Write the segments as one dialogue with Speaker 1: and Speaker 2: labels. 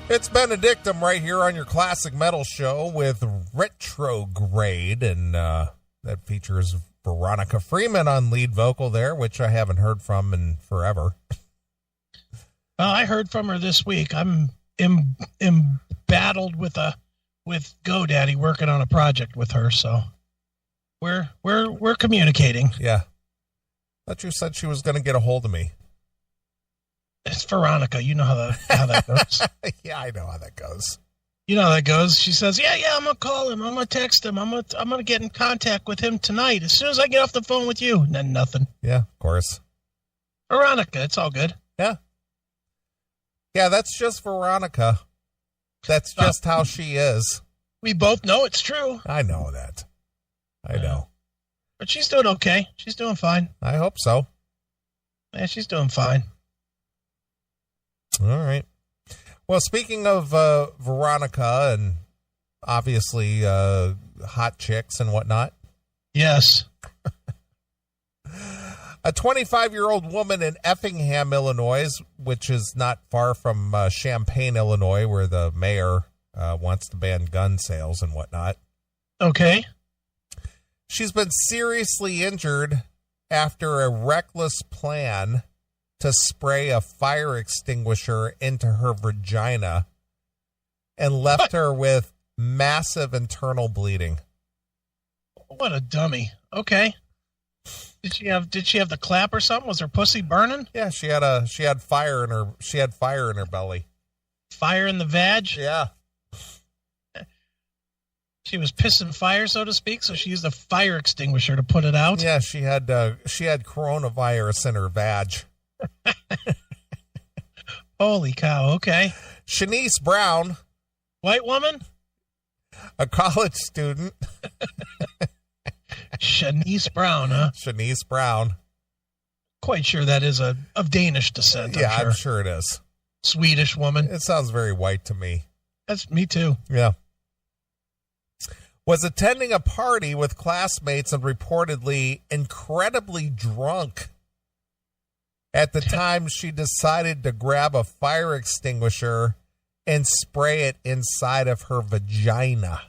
Speaker 1: It's Benedictum right here on your Classic Metal Show with Retrograde, and that features Veronica Freeman on lead vocal there, which I haven't heard from in forever.
Speaker 2: Well, I heard from her this week. I'm embattled with GoDaddy working on a project with her, so we're communicating.
Speaker 1: Yeah. Thought you said she was going to get a hold of me.
Speaker 2: It's Veronica. You know how that goes.
Speaker 1: Yeah, I know how that goes.
Speaker 2: You know how that goes. She says, yeah, I'm going to call him. I'm going to text him. I'm going to get in contact with him tonight as soon as I get off the phone with you. And then nothing.
Speaker 1: Yeah, of course.
Speaker 2: Veronica, it's all good.
Speaker 1: Yeah. Yeah, that's just Veronica. That's just how she is.
Speaker 2: We both know it's true.
Speaker 1: I know that. I know.
Speaker 2: But she's doing okay. She's doing fine.
Speaker 1: I hope so.
Speaker 2: Yeah, she's doing fine.
Speaker 1: All right. Well, speaking of Veronica and obviously hot chicks and whatnot.
Speaker 2: Yes.
Speaker 1: A 25-year-old woman in Effingham, Illinois, which is not far from Champaign, Illinois, where the mayor wants to ban gun sales and whatnot.
Speaker 2: Okay.
Speaker 1: She's been seriously injured after a reckless plan to spray a fire extinguisher into her vagina and left her with massive internal bleeding.
Speaker 2: What a dummy. Okay. Did she have the clap or something? Was her pussy burning?
Speaker 1: Yeah, she had fire in her belly.
Speaker 2: Fire in the vag?
Speaker 1: Yeah.
Speaker 2: She was pissing fire, so to speak, so she used a fire extinguisher to put it out?
Speaker 1: Yeah, she had coronavirus in her vag.
Speaker 2: Holy cow, okay.
Speaker 1: Shanice Brown.
Speaker 2: White woman?
Speaker 1: A college student.
Speaker 2: Shanice Brown, huh?
Speaker 1: Shanice Brown.
Speaker 2: Quite sure that is of Danish descent.
Speaker 1: Yeah, I'm sure it is.
Speaker 2: Swedish woman.
Speaker 1: It sounds very white to me.
Speaker 2: That's me too.
Speaker 1: Yeah. Was attending a party with classmates and reportedly incredibly drunk. At the time, she decided to grab a fire extinguisher and spray it inside of her vagina.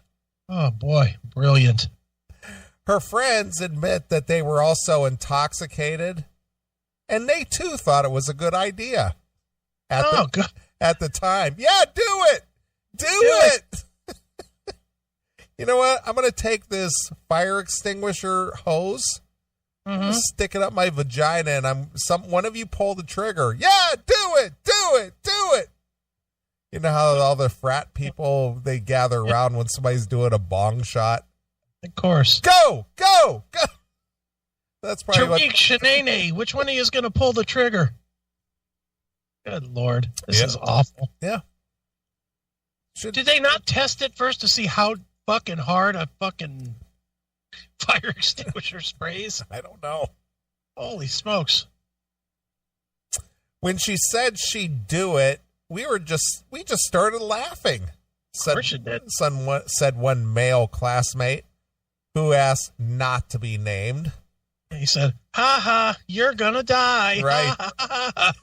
Speaker 2: Oh, boy. Brilliant.
Speaker 1: Her friends admit that they were also intoxicated, and they, too, thought it was a good idea at the time. Yeah, do it! Do it! You know what? I'm going to take this fire extinguisher hose, stick it up my vagina, and one of you pull the trigger. Yeah, do it! Do it! Do it! You know how all the frat people, they gather around when somebody's doing a bong shot?
Speaker 2: Of course.
Speaker 1: Go! Go! Go! That's probably
Speaker 2: Tariq, Shanae, which one of you is going to pull the trigger? Good Lord. This is awful.
Speaker 1: Yeah.
Speaker 2: Did they not test it first to see how fucking hard a fucking fire extinguisher sprays?
Speaker 1: I don't know.
Speaker 2: Holy smokes.
Speaker 1: When she said she'd do it, we just started laughing.
Speaker 2: Of course you did.
Speaker 1: Said one male classmate who asked not to be named.
Speaker 2: He said, ha ha, you're gonna die.
Speaker 1: Right.
Speaker 2: Ha, ha, ha.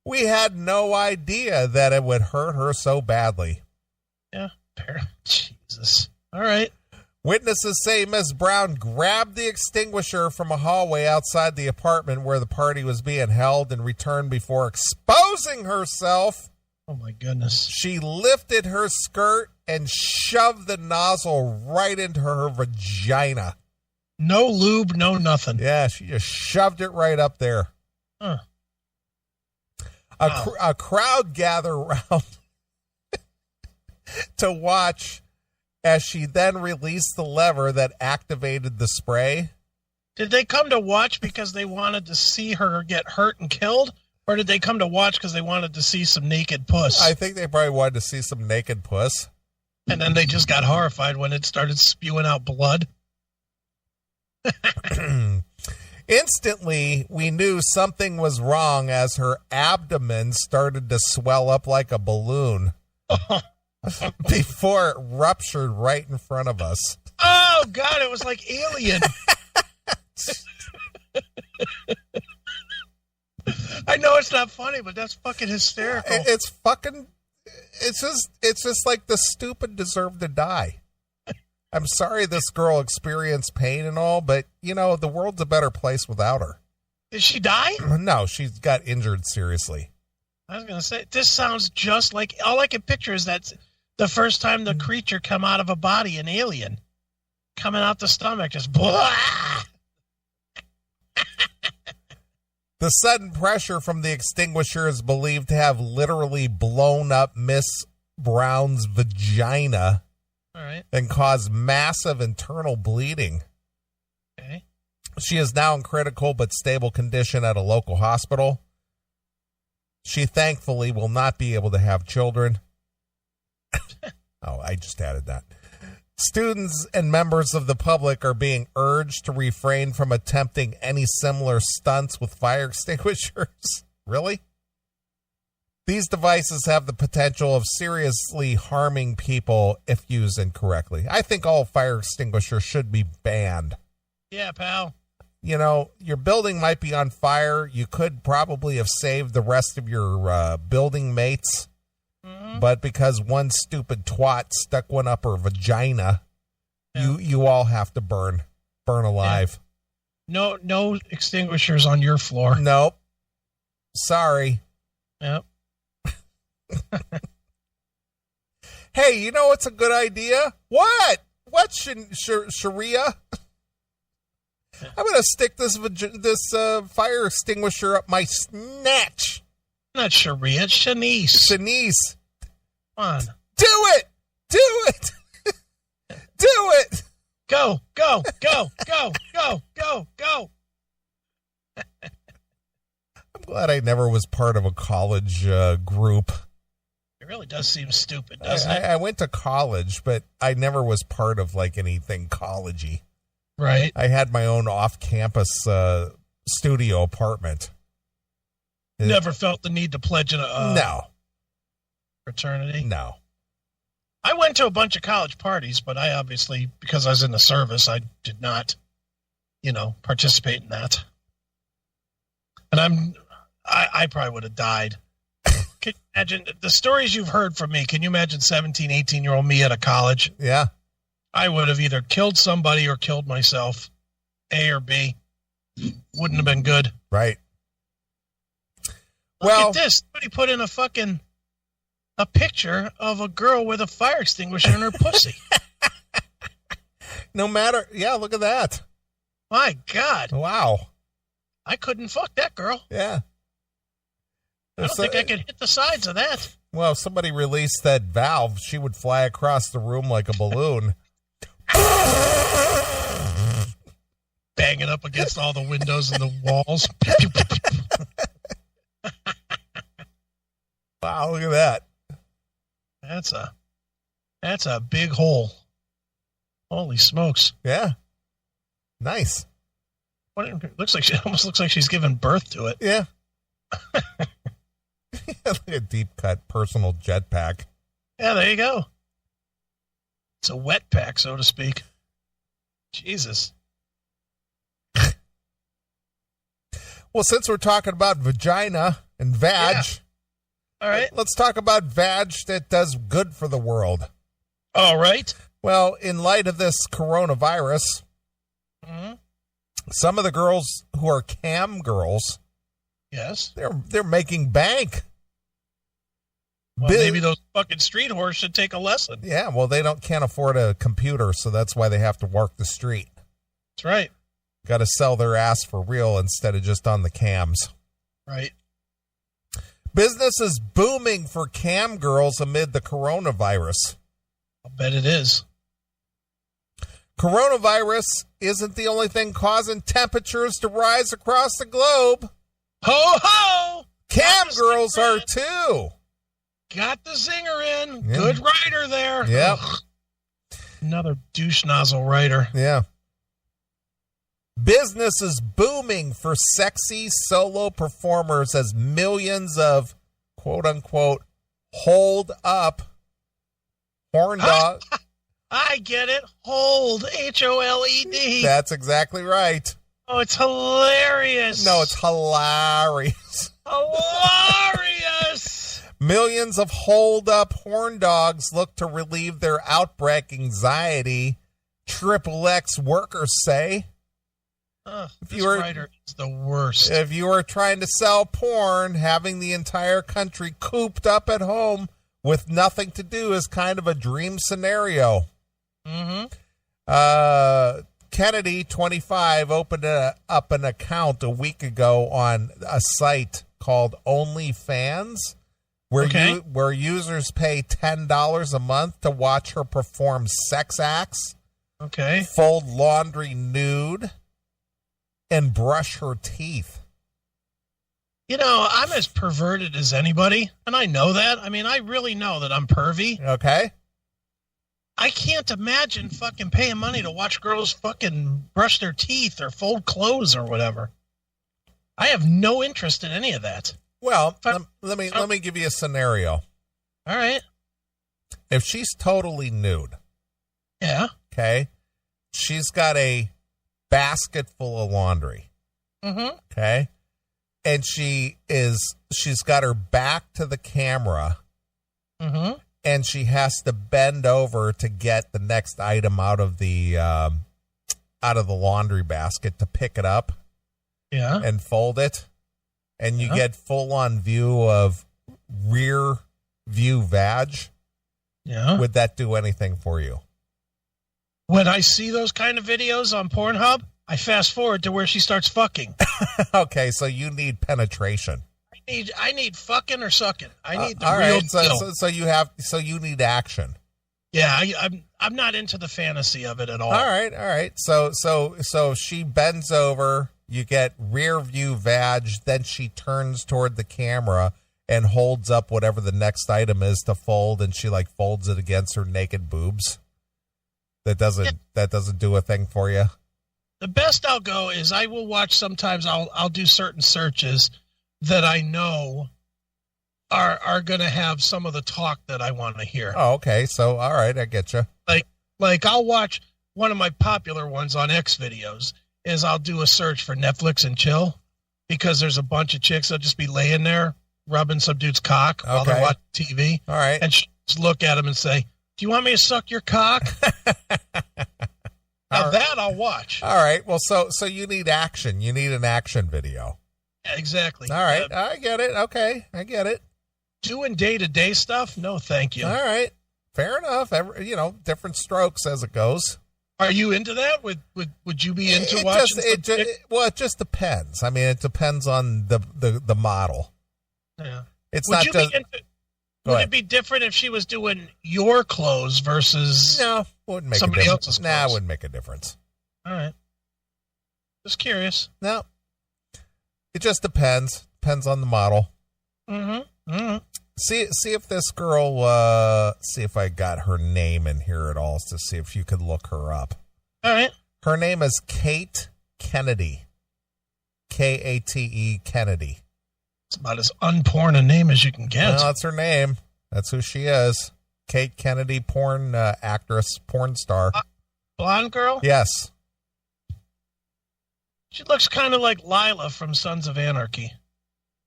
Speaker 1: We had no idea that it would hurt her so badly.
Speaker 2: Yeah. Jesus. All right.
Speaker 1: Witnesses say Ms. Brown grabbed the extinguisher from a hallway outside the apartment where the party was being held and returned before exposing herself.
Speaker 2: Oh, my goodness.
Speaker 1: She lifted her skirt and shoved the nozzle right into her vagina.
Speaker 2: No lube, no nothing.
Speaker 1: Yeah, she just shoved it right up there.
Speaker 2: Huh.
Speaker 1: A crowd gathered around to watch as she then released the lever that activated the spray.
Speaker 2: Did they come to watch because they wanted to see her get hurt and killed? Or did they come to watch because they wanted to see some naked puss?
Speaker 1: I think they probably wanted to see some naked puss.
Speaker 2: And then they just got horrified when it started spewing out blood.
Speaker 1: Instantly, we knew something was wrong as her abdomen started to swell up like a balloon before it ruptured right in front of us.
Speaker 2: Oh, God, it was like Alien. I know it's not funny, but that's fucking hysterical.
Speaker 1: it's just like the stupid deserve to die. I'm sorry this girl experienced pain and all, but, the world's a better place without her.
Speaker 2: Did she die?
Speaker 1: No, she's got injured seriously.
Speaker 2: I was going to say, this sounds just like, all I can picture is that the first time the creature come out of a body, an alien, coming out the stomach, just blah!
Speaker 1: The sudden pressure from the extinguisher is believed to have literally blown up Miss Brown's vagina.
Speaker 2: All right.
Speaker 1: And caused massive internal bleeding.
Speaker 2: Okay.
Speaker 1: She is now in critical but stable condition at a local hospital. She thankfully will not be able to have children. Oh, I just added that. Students and members of the public are being urged to refrain from attempting any similar stunts with fire extinguishers. Really? These devices have the potential of seriously harming people if used incorrectly. I think all fire extinguishers should be banned.
Speaker 2: Yeah, pal.
Speaker 1: Your building might be on fire. You could probably have saved the rest of your building mates. Mm-hmm. But because one stupid twat stuck one up her vagina, you all have to burn alive.
Speaker 2: Yeah. No extinguishers on your floor.
Speaker 1: Nope. Sorry.
Speaker 2: Yep.
Speaker 1: Hey, you know what's a good idea? What? What, Sharia? I'm going to stick this fire extinguisher up my snatch.
Speaker 2: Not Sharia, it's Shanice.
Speaker 1: Shanice.
Speaker 2: Come on.
Speaker 1: Do it! Do it! Do it!
Speaker 2: Go, go, go, go, go, go, go.
Speaker 1: I'm glad I never was part of a college group.
Speaker 2: It really does seem stupid, doesn't it?
Speaker 1: I went to college, but I never was part of anything college-y.
Speaker 2: Right.
Speaker 1: I had my own off-campus studio apartment.
Speaker 2: Never felt the need to pledge
Speaker 1: no
Speaker 2: fraternity?
Speaker 1: No.
Speaker 2: I went to a bunch of college parties, but I obviously, because I was in the service, I did not, participate in that. And I probably would have died. Can you imagine the stories you've heard from me? Can you imagine 17, 18-year-old me at a college?
Speaker 1: Yeah.
Speaker 2: I would have either killed somebody or killed myself. A or B. Wouldn't have been good.
Speaker 1: Right.
Speaker 2: Look at this. Somebody put in a picture of a girl with a fire extinguisher in her pussy.
Speaker 1: No matter. Yeah, look at that.
Speaker 2: My God.
Speaker 1: Wow.
Speaker 2: I couldn't fuck that girl.
Speaker 1: Yeah.
Speaker 2: I don't think I could hit the sides of that.
Speaker 1: Well, if somebody released that valve, she would fly across the room like a balloon.
Speaker 2: Banging up against all the windows and the walls.
Speaker 1: Wow, look at
Speaker 2: that. That's a big hole. Holy smokes.
Speaker 1: Yeah. Nice.
Speaker 2: It almost looks like she's giving birth to it.
Speaker 1: Yeah. Like a deep cut personal jetpack.
Speaker 2: Yeah, there you go. It's a wet pack, so to speak. Jesus.
Speaker 1: Well, since we're talking about vagina and vag,
Speaker 2: all right,
Speaker 1: let's talk about vag that does good for the world.
Speaker 2: All right.
Speaker 1: Well, in light of this coronavirus, some of the girls who are cam girls,
Speaker 2: yes,
Speaker 1: they're making bank.
Speaker 2: Well, maybe those fucking street whores should take a lesson.
Speaker 1: Yeah, well, they can't afford a computer, so that's why they have to work the street.
Speaker 2: That's right.
Speaker 1: Got to sell their ass for real instead of just on the cams.
Speaker 2: Right.
Speaker 1: Business is booming for cam girls amid the coronavirus.
Speaker 2: I'll bet it is.
Speaker 1: Coronavirus isn't the only thing causing temperatures to rise across the globe.
Speaker 2: Ho, ho!
Speaker 1: Cam girls are too.
Speaker 2: Got the zinger in. Yeah. Good writer there.
Speaker 1: Yep.
Speaker 2: Ugh. Another douche nozzle writer.
Speaker 1: Yeah. Business is booming for sexy solo performers as millions of quote-unquote hold up horn dog.
Speaker 2: I get it. Hold. HOLED.
Speaker 1: That's exactly right.
Speaker 2: Oh, it's hilarious.
Speaker 1: No, it's hilarious.
Speaker 2: Hilarious.
Speaker 1: Millions of holed-up horn dogs look to relieve their outbreak anxiety, XXX workers say.
Speaker 2: This writer is the worst.
Speaker 1: If you are trying to sell porn, having the entire country cooped up at home with nothing to do is kind of a dream scenario. Kennedy, 25, opened up an account a week ago on a site called OnlyFans, where users pay $10 a month to watch her perform sex acts, fold laundry nude, and brush her teeth.
Speaker 2: You know, I'm as perverted as anybody, and I know that. I mean, I really know that I'm pervy.
Speaker 1: Okay.
Speaker 2: I can't imagine fucking paying money to watch girls fucking brush their teeth or fold clothes or whatever. I have no interest in any of that.
Speaker 1: Well, let me give you a scenario.
Speaker 2: All right.
Speaker 1: If she's totally nude.
Speaker 2: Yeah.
Speaker 1: Okay. She's got a basket full of laundry. Okay. And she's got her back to the camera. And she has to bend over to get the next item out of the laundry basket to pick it up.
Speaker 2: Yeah.
Speaker 1: And fold it. And you get full on view of rear view vag.
Speaker 2: Yeah.
Speaker 1: Would that do anything for you?
Speaker 2: When I see those kind of videos on Pornhub, I fast forward to where she starts fucking.
Speaker 1: Okay, so you need penetration.
Speaker 2: I need fucking or sucking. I need the
Speaker 1: all
Speaker 2: real
Speaker 1: right,
Speaker 2: deal.
Speaker 1: So you need action.
Speaker 2: Yeah, I'm not into the fantasy of it at all.
Speaker 1: All right. So she bends over, you get rear view vag, then she turns toward the camera and holds up whatever the next item is to fold, and she like folds it against her naked boobs. That doesn't do a thing for you.
Speaker 2: The best I'll go is I will watch sometimes I'll do certain searches that I know are going to have some of the talk that I want to hear.
Speaker 1: Oh, okay. So, all right, I get you.
Speaker 2: Like I'll watch one of my popular ones on X videos is I'll do a search for Netflix and chill because there's a bunch of chicks that'll just be laying there rubbing some dude's cock while they're watching TV.
Speaker 1: All right.
Speaker 2: And she'll just look at him and say, "Do you want me to suck your cock?" Now that I'll watch.
Speaker 1: All right. Well, so you need action. You need an action video.
Speaker 2: Yeah, exactly.
Speaker 1: All right. I get it. Okay. I get it.
Speaker 2: Doing day-to-day stuff? No, thank you.
Speaker 1: All right. Fair enough. Different strokes as it goes.
Speaker 2: Are you into that? Would you be into watching?
Speaker 1: It just depends. I mean, it depends on the model.
Speaker 2: Yeah.
Speaker 1: It's
Speaker 2: would
Speaker 1: not
Speaker 2: you
Speaker 1: just.
Speaker 2: Would it be different if she was doing your clothes versus
Speaker 1: wouldn't make
Speaker 2: somebody else's clothes?
Speaker 1: Nah, it wouldn't make a difference.
Speaker 2: All right. Just curious.
Speaker 1: No. It just depends. Depends on the model. See if this girl, see if I got her name in here at all to see if you could look her up.
Speaker 2: All right.
Speaker 1: Her name is Kate Kennedy. Kate Kennedy.
Speaker 2: It's about as unporn a name as you can get.
Speaker 1: No, that's her name. That's who she is. Kate Kennedy, porn actress, porn star.
Speaker 2: Blonde girl?
Speaker 1: Yes.
Speaker 2: She looks kind of like Lila from Sons of Anarchy.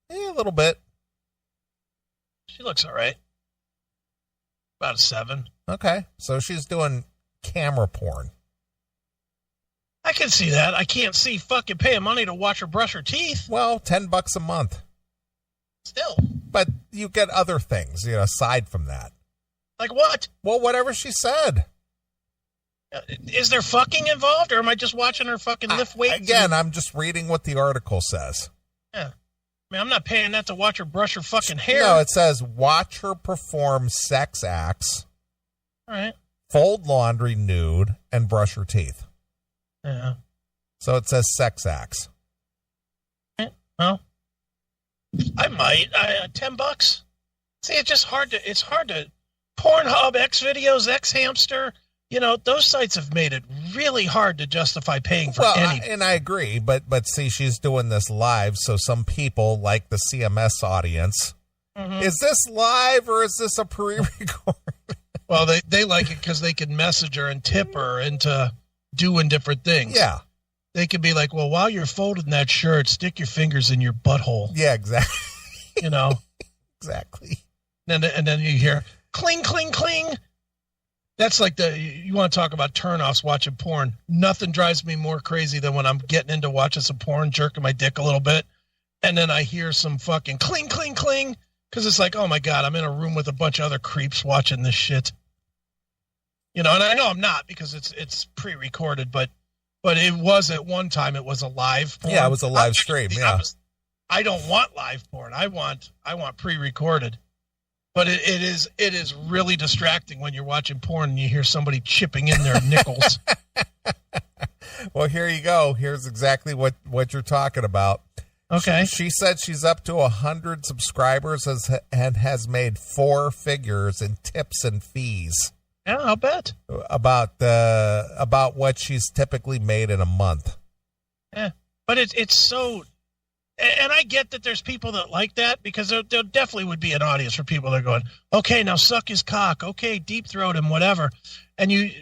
Speaker 1: Yeah, a little bit.
Speaker 2: She looks all right. About a 7.
Speaker 1: Okay. So she's doing camera porn.
Speaker 2: I can see that. I can't see fucking paying money to watch her brush her teeth.
Speaker 1: Well, $10 a month.
Speaker 2: Still.
Speaker 1: But you get other things, aside from that.
Speaker 2: Like what?
Speaker 1: Well, whatever she said.
Speaker 2: Is there fucking involved, or am I just watching her fucking lift weights?
Speaker 1: Again, I'm just reading what the article says.
Speaker 2: Yeah. I mean, I'm not paying that to watch her brush her fucking hair.
Speaker 1: No, it says watch her perform sex acts.
Speaker 2: All right.
Speaker 1: Fold laundry nude and brush her teeth.
Speaker 2: Yeah.
Speaker 1: So it says sex acts.
Speaker 2: Well, I might. $10. See, it's just hard to. Pornhub, X videos, X Hamster. Those sites have made it really hard to justify paying for anything.
Speaker 1: And I agree, but see, she's doing this live, so some people, like the CMS audience, is this live or is this a pre-record?
Speaker 2: Well, they like it because they can message her and tip her into doing different things.
Speaker 1: Yeah.
Speaker 2: They could be like, well, while you're folding that shirt, stick your fingers in your butthole.
Speaker 1: Yeah, exactly.
Speaker 2: Exactly. and then you hear cling, cling, cling. That's like you want to talk about turnoffs watching porn. Nothing drives me more crazy than when I'm getting into watching some porn, jerking my dick a little bit, and then I hear some fucking cling, cling, cling, because it's like, oh my God, I'm in a room with a bunch of other creeps watching this shit. And I know I'm not because it's pre-recorded, but it was at one time, it was a live porn.
Speaker 1: Yeah, it was a live stream, yeah.
Speaker 2: I don't want live porn. I want pre-recorded. But it is really distracting when you're watching porn and you hear somebody chipping in their nickels.
Speaker 1: Well, here you go. Here's exactly what you're talking about.
Speaker 2: Okay.
Speaker 1: She said she's up to 100 subscribers and has made 4 figures in tips and fees.
Speaker 2: Yeah, I'll bet.
Speaker 1: About what she's typically made in a month.
Speaker 2: Yeah, but it's so... And I get that there's people that like that because there definitely would be an audience for people that are going, okay, now suck his cock, okay, deep throat him, whatever.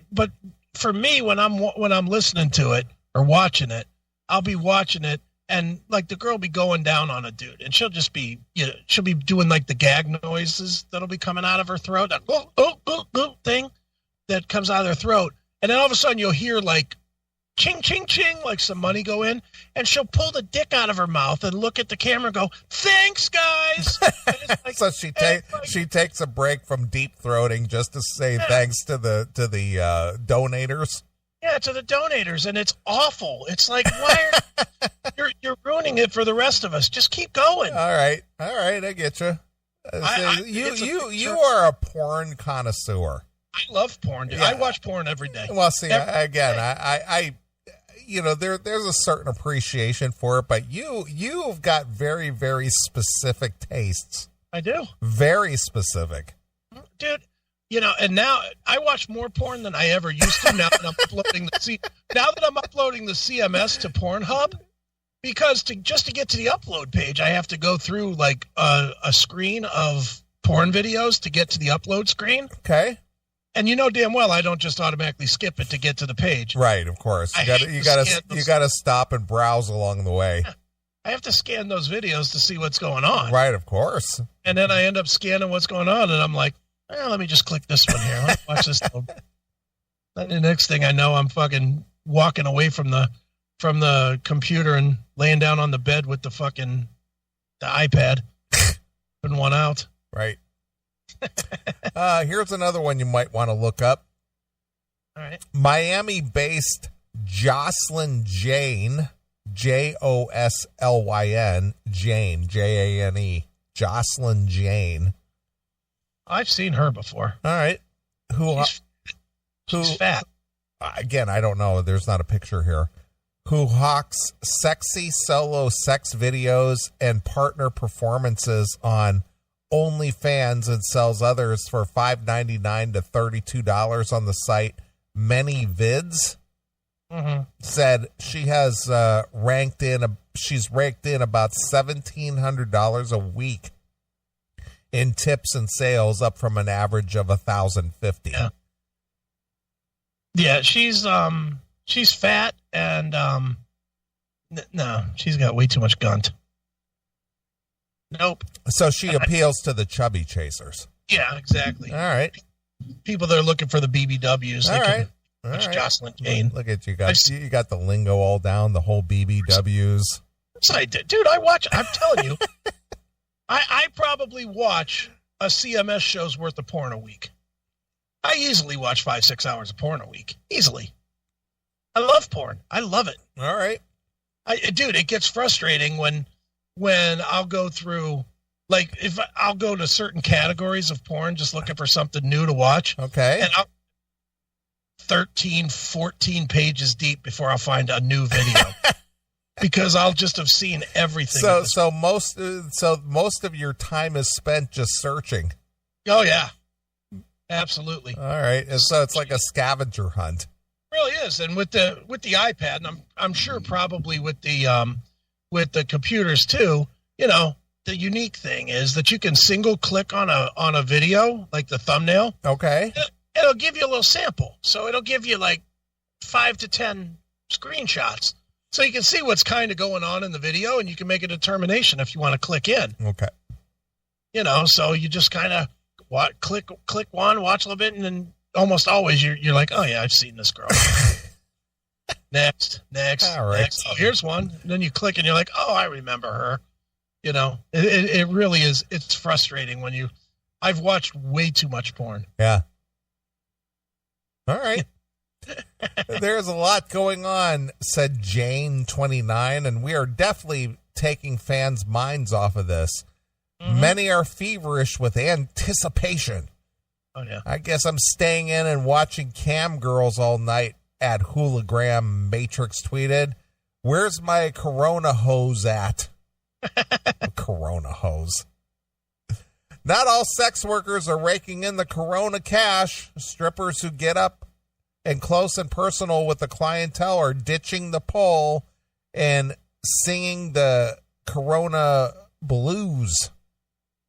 Speaker 2: But for me, when I'm listening to it or watching it, I'll be watching it, and like the girl will be going down on a dude, and she'll just be, she'll be doing like the gag noises that'll be coming out of her throat, that thing that comes out of their throat, and then all of a sudden you'll hear like ching, ching, ching, like some money go in, and she'll pull the dick out of her mouth and look at the camera and go, thanks, guys. Like,
Speaker 1: so she takes a break from deep throating just to say thanks to the donators.
Speaker 2: Yeah, to the donators, and it's awful. It's like, why you're ruining it for the rest of us. Just keep going.
Speaker 1: All right, I get you. You are a porn connoisseur.
Speaker 2: I love porn, dude. Yeah. I watch porn every day.
Speaker 1: Well, see, I there's a certain appreciation for it, but you've got very, very specific tastes.
Speaker 2: I do.
Speaker 1: Very specific.
Speaker 2: Dude, and now I watch more porn than I ever used to now that I'm uploading the CMS to Pornhub, because to get to the upload page, I have to go through like a screen of porn videos to get to the upload screen.
Speaker 1: Okay.
Speaker 2: And you know damn well I don't just automatically skip it to get to the page.
Speaker 1: Right, of course. You got to stop and browse along the way.
Speaker 2: I have to scan those videos to see what's going on.
Speaker 1: Right, of course.
Speaker 2: And then I end up scanning what's going on, and I'm like, let me just click this one here. Let's watch this. And the next thing I know, I'm fucking walking away from the computer and laying down on the bed with the iPad. Putting one out.
Speaker 1: Right. Here's another one you might want to look up.
Speaker 2: All right.
Speaker 1: Miami-based Jocelyn Jane, Joslyn, Jane, Jane, Jocelyn Jane.
Speaker 2: I've seen her before.
Speaker 1: All right.
Speaker 2: She's fat.
Speaker 1: Again, I don't know. There's not a picture here. Who hawks sexy solo sex videos and partner performances on OnlyFans and sells others for $5.99 to $32 on the site Many Vids.
Speaker 2: Mm-hmm.
Speaker 1: Said she has she's raked in about $1,700 a week in tips and sales, up from an average of $1,050.
Speaker 2: Yeah, she's fat and no, she's got way too much gunt. Nope.
Speaker 1: So she appeals to the chubby chasers.
Speaker 2: Yeah, exactly.
Speaker 1: All right.
Speaker 2: People that are looking for the BBWs.
Speaker 1: All right.
Speaker 2: Jocelyn Jane.
Speaker 1: Look at you guys. You got the lingo all down, the whole BBWs.
Speaker 2: I did. Dude, I'm telling you, I probably watch a CMS show's worth of porn a week. I easily watch 5-6 hours of porn a week. Easily. I love porn. I love it.
Speaker 1: All right.
Speaker 2: Dude, it gets frustrating when I'll go through, like, if I'll go to certain categories of porn, just looking for something new to watch.
Speaker 1: Okay.
Speaker 2: And I'll 13, 14 pages deep before I'll find a new video. Because I'll just have seen everything.
Speaker 1: So most of your time is spent just searching.
Speaker 2: Oh yeah, absolutely.
Speaker 1: All right, and so it's like a scavenger hunt.
Speaker 2: It really is, and with the iPad, and I'm sure probably with the computers too. The unique thing is that you can single click on a video, like the thumbnail.
Speaker 1: Okay.
Speaker 2: It'll give you a little sample, so it'll give you like 5 to 10 screenshots. So you can see what's kind of going on in the video, and you can make a determination if you want to click in.
Speaker 1: Okay.
Speaker 2: So you just kind of click one, watch a little bit, and then almost always you're like, oh yeah, I've seen this girl. next,
Speaker 1: All right.
Speaker 2: next. Oh, here's one. And then you click and you're like, oh, I remember her. You know, it really is. It's frustrating when I've watched way too much porn.
Speaker 1: Yeah. All right. There's a lot going on, said Jane 29, and we are definitely taking fans' minds off of this. Mm-hmm. Many are feverish with anticipation.
Speaker 2: Oh, yeah.
Speaker 1: I guess I'm staying in and watching cam girls all night, at Hologram Matrix tweeted. Where's my Corona hose at? Corona hose. Not all sex workers are raking in the Corona cash. Strippers who get up and close and personal with the clientele are ditching the pole and singing the Corona blues.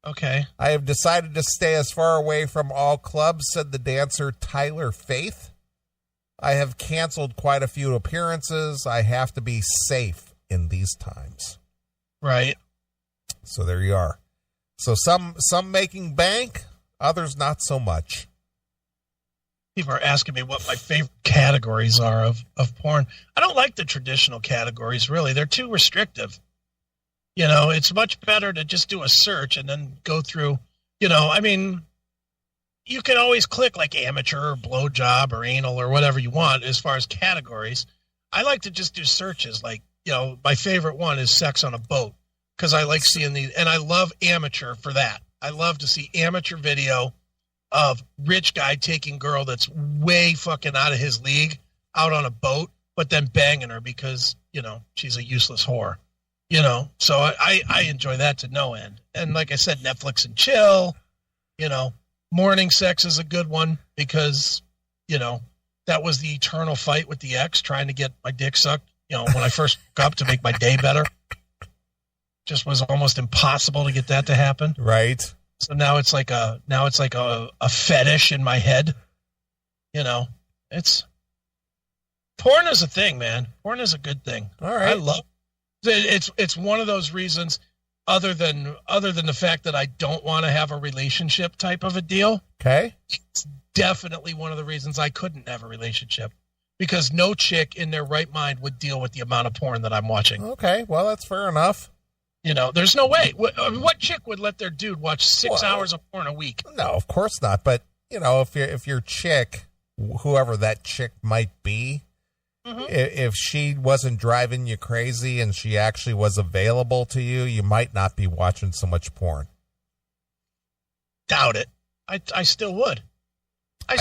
Speaker 2: Okay.
Speaker 1: I have decided to stay as far away from all clubs, said the dancer Tyler Faith. I have canceled quite a few appearances. I have to be safe in these times.
Speaker 2: Right.
Speaker 1: So there you are. So some making bank, others not so much.
Speaker 2: People are asking me what my favorite categories are of porn. I don't like the traditional categories, really. They're too restrictive. You know, it's much better to just do a search and then go through, you know, I mean, you can always click like amateur or blowjob or anal or whatever you want as far as categories. I like to just do searches. Like, you know, my favorite one is sex on a boat because I like seeing these, and I love amateur for that. I love to see amateur video of rich guy taking girl that's way fucking out of his league out on a boat, but then banging her because, you know, she's a useless whore, you know? So I enjoy that to no end. And like I said, Netflix and chill, you know, morning sex is a good one because, you know, that was the eternal fight with the ex trying to get my dick sucked, you know, when I first woke up to make my day better. Just was almost impossible to get that to happen.
Speaker 1: Right.
Speaker 2: So now it's like a fetish in my head. You know, porn is a thing, man. Porn is a good thing.
Speaker 1: All right.
Speaker 2: I love it's one of those reasons other than the fact that I don't want to have a relationship type of a deal.
Speaker 1: Okay.
Speaker 2: It's definitely one of the reasons I couldn't have a relationship because no chick in their right mind would deal with the amount of porn that I'm watching.
Speaker 1: Okay. Well, that's fair enough.
Speaker 2: You know, there's no way. What chick would let their dude watch 6 hours of porn a week?
Speaker 1: No, of course not. But, you know, if your chick, whoever that chick might be, mm-hmm. if she wasn't driving you crazy and she actually was available to you, you might not be watching so much porn.
Speaker 2: Doubt it. I still would. I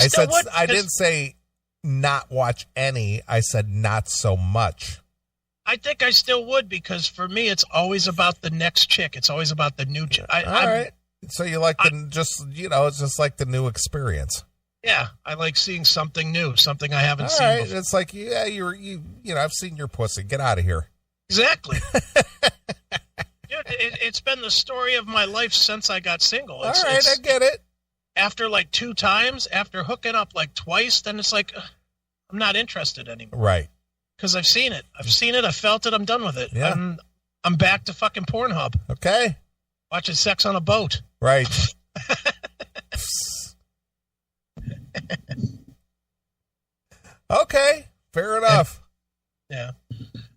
Speaker 1: didn't say not watch any. I said not so much.
Speaker 2: I think I still would because for me, it's always about the next chick. It's always about the new chick.
Speaker 1: All right. So you like it's just like the new experience.
Speaker 2: Yeah, I like seeing something new, something I haven't seen before.
Speaker 1: It's like, yeah, you know, I've seen your pussy. Get out of here.
Speaker 2: Exactly. Dude, it's been the story of my life since I got single.
Speaker 1: I get it.
Speaker 2: After like 2 times, after hooking up like twice, then it's like, I'm not interested anymore.
Speaker 1: Right.
Speaker 2: Because I've seen it. I felt it. I'm done with it.
Speaker 1: Yeah.
Speaker 2: I'm back to fucking Pornhub.
Speaker 1: Okay.
Speaker 2: Watching sex on a boat.
Speaker 1: Right. Okay. Fair enough.
Speaker 2: Yeah.